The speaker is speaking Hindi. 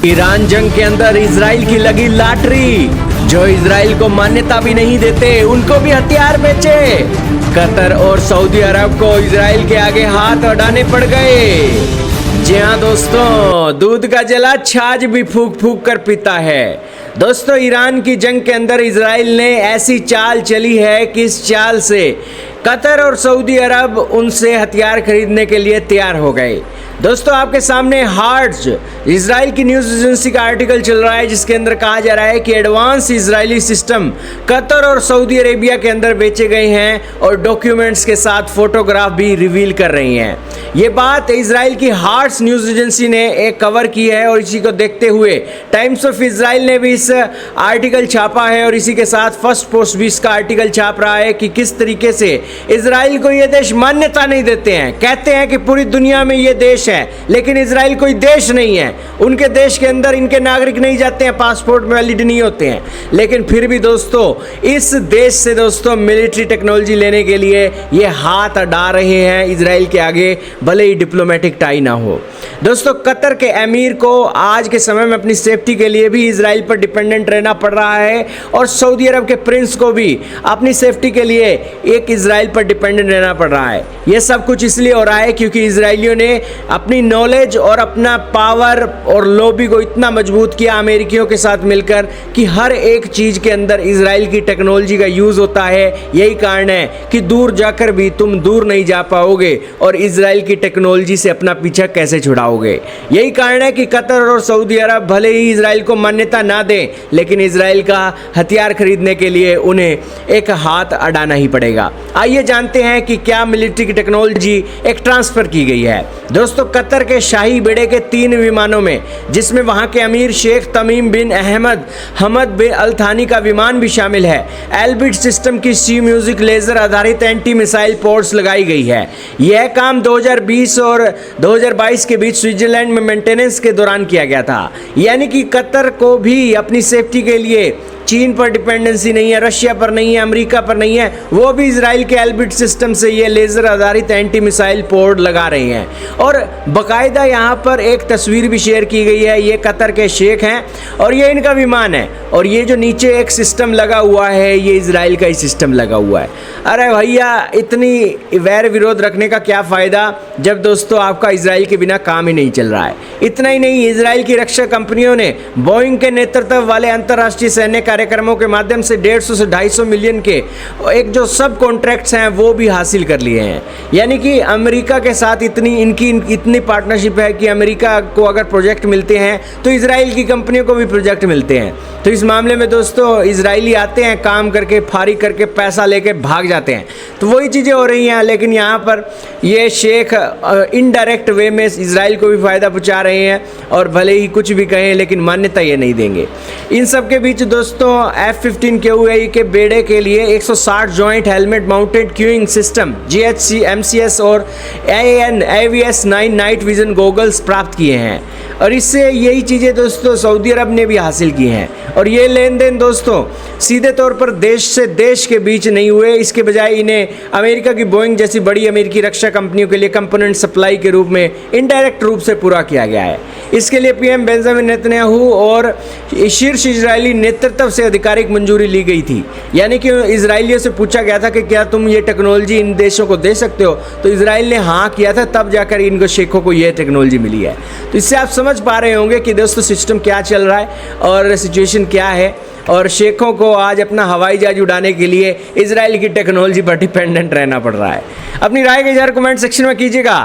ईरान जंग के अंदर इजराइल की लगी लॉटरी। जो इजराइल को मान्यता भी नहीं देते उनको भी हथियार बेचे। कतर और सऊदी अरब को इजराइल के आगे हाथ अड़ाने पड़ गए। जी हाँ दोस्तों, दूध का जला छाछ भी फूक फूक कर पीता है। दोस्तों, ईरान की जंग के अंदर इजराइल ने ऐसी चाल चली है कि इस चाल से कतर और सऊदी अरब उनसे हथियार खरीदने के लिए तैयार हो गए। दोस्तों, आपके सामने हार्ट्स इजराइल की न्यूज़ एजेंसी का आर्टिकल चल रहा है, जिसके अंदर कहा जा रहा है कि एडवांस इजरायली सिस्टम कतर और सऊदी अरेबिया के अंदर बेचे गए हैं और डॉक्यूमेंट्स के साथ फोटोग्राफ भी रिवील कर रही हैं। ये बात इजराइल की हार्ट्स न्यूज़ एजेंसी ने एक कवर की है और इसी को देखते हुए टाइम्स ऑफ इजराइल ने भी इस आर्टिकल छापा है और इसी के साथ फर्स्ट पोस्ट भी इसका आर्टिकल छाप रहा है कि किस तरीके से इजराइल को ये देश मान्यता नहीं देते हैं। कहते हैं कि पूरी दुनिया में ये देश है, लेकिन इजराइल कोई देश नहीं है। उनके देश के अंदर इनके नागरिक नहीं जाते हैं, पासपोर्ट वैलिड नहीं होते हैं। लेकिन फिर भी दोस्तों, इस देश से दोस्तों मिलिट्री टेक्नोलॉजी लेने के लिए ये हाथ अड़ा रहे हैं इजराइल के आगे, भले ही डिप्लोमेटिक टाई ना हो। दोस्तों, कतर के अमीर को आज के समय में अपनी सेफ्टी के लिए भी इजराइल पर डिपेंडेंट रहना पड़ रहा है और सऊदी अरब के प्रिंस को भी अपनी सेफ्टी के लिए एक इजराइल पर डिपेंडेंट रहना पड़ रहा है। यह सब कुछ इसलिए हो रहा है क्योंकि इजराइलियों ने अपनी नॉलेज और अपना पावर और लॉबी को इतना मजबूत किया अमेरिकियों के साथ मिलकर कि हर एक चीज़ के अंदर इजराइल की टेक्नोलॉजी का यूज़ होता है। यही कारण है कि दूर जाकर भी तुम दूर नहीं जा पाओगे और इजराइल की टेक्नोलॉजी से अपना पीछा कैसे छुड़ाओगे। यही कारण है कि कतर और सऊदी अरब भले ही इजराइल को मान्यता ना दें, लेकिन इजराइल का हथियार खरीदने के लिए उन्हें एक हाथ अड़ाना ही पड़ेगा। आइए जानते हैं कि क्या मिलिट्री की टेक्नोलॉजी एक ट्रांसफ़र की गई है। दोस्तों, कतर के शाही बेड़े के 3 विमानों में, जिसमें वहां के अमीर शेख तमीम बिन अहमद हमद बिन अल थानी का विमान भी शामिल है, एल्बिट सिस्टम की सी म्यूजिक लेजर आधारित एंटी मिसाइल पोर्ट्स लगाई गई है। यह काम 2020 और 2022 के बीच स्विट्जरलैंड में मेंटेनेंस के दौरान किया गया था। यानी कि कतर को भी अपनी सेफ्टी के लिए चीन पर डिपेंडेंसी नहीं है, रशिया पर नहीं है, अमेरिका पर नहीं है। वो भी इजराइल के एल्बिट सिस्टम से ये लेज़र आधारित एंटी मिसाइल पोर्ट लगा रही हैं और बाकायदा यहाँ पर एक तस्वीर भी शेयर की गई है। ये कतर के शेख हैं और ये इनका विमान है और ये जो नीचे एक सिस्टम लगा हुआ है, ये इजराइल का ही सिस्टम लगा हुआ है। अरे भैया, इतनी वैर विरोध रखने का क्या फ़ायदा जब दोस्तों आपका इजराइल के बिना काम ही नहीं चल रहा है। इतना ही नहीं, इजराइल की रक्षा कंपनियों ने बोइंग के नेतृत्व वाले अंतर्राष्ट्रीय सैन्य कार्यक्रमों के माध्यम से 150 से 250 मिलियन के एक जो सब कॉन्ट्रैक्ट्स हैं वो भी हासिल कर लिए हैं। यानी कि अमेरिका के साथ इतनी पार्टनरशिप है कि अमेरिका को अगर प्रोजेक्ट मिलते हैं तो इजराइल की कंपनियों को भी प्रोजेक्ट मिलते हैं। तो इस मामले में दोस्तों इजरायली आते हैं, काम करके फारिग करके पैसा लेके भाग जाते हैं। तो वही चीज़ें हो रही हैं। लेकिन यहाँ पर ये शेख इनडायरेक्ट वे में इजराइल को भी फ़ायदा पहुँचा रहे हैं और भले ही कुछ भी कहें लेकिन मान्यता ये नहीं देंगे। इन सब के बीच दोस्तों F-15 QAE के बेड़े के लिए 160 joint helmet mounted queuing system GHC MCS और AN AVS 9 night vision goggles प्राप्त किए हैं और इससे यही चीज़ें दोस्तों सऊदी अरब ने भी हासिल की हैं। और ये लेन देन दोस्तों सीधे तौर पर देश से देश के बीच नहीं हुए, इसके बजाय इन्हें अमेरिका की बोइंग जैसी बड़ी अमेरिकी रक्षा कंपनियों के लिए कंपोनेंट सप्लाई के रूप में इनडायरेक्ट रूप से पूरा किया गया है। इसके लिए PM बेंजामिन नेतन्याहू और शीर्ष इजरायली नेतृत्व से आधिकारिक मंजूरी ली गई थी। यानी कि इजरायलियों से पूछा गया था कि क्या तुम ये टेक्नोलॉजी इन देशों को दे सकते हो, तो इजराइल ने हाँ किया था, तब जाकर इनको शेखों को ये टेक्नोलॉजी मिली है। तो इससे आप समझ पा रहे होंगे कि दोस्तों सिस्टम क्या चल रहा है और सिचुएशन क्या है। और शेखों को आज अपना हवाई जहाज उड़ाने के लिए इजराइल की टेक्नोलॉजी पर डिपेंडेंट रहना पड़ रहा है। अपनी राय के ज़रा कमेंट सेक्शन में कीजिएगा।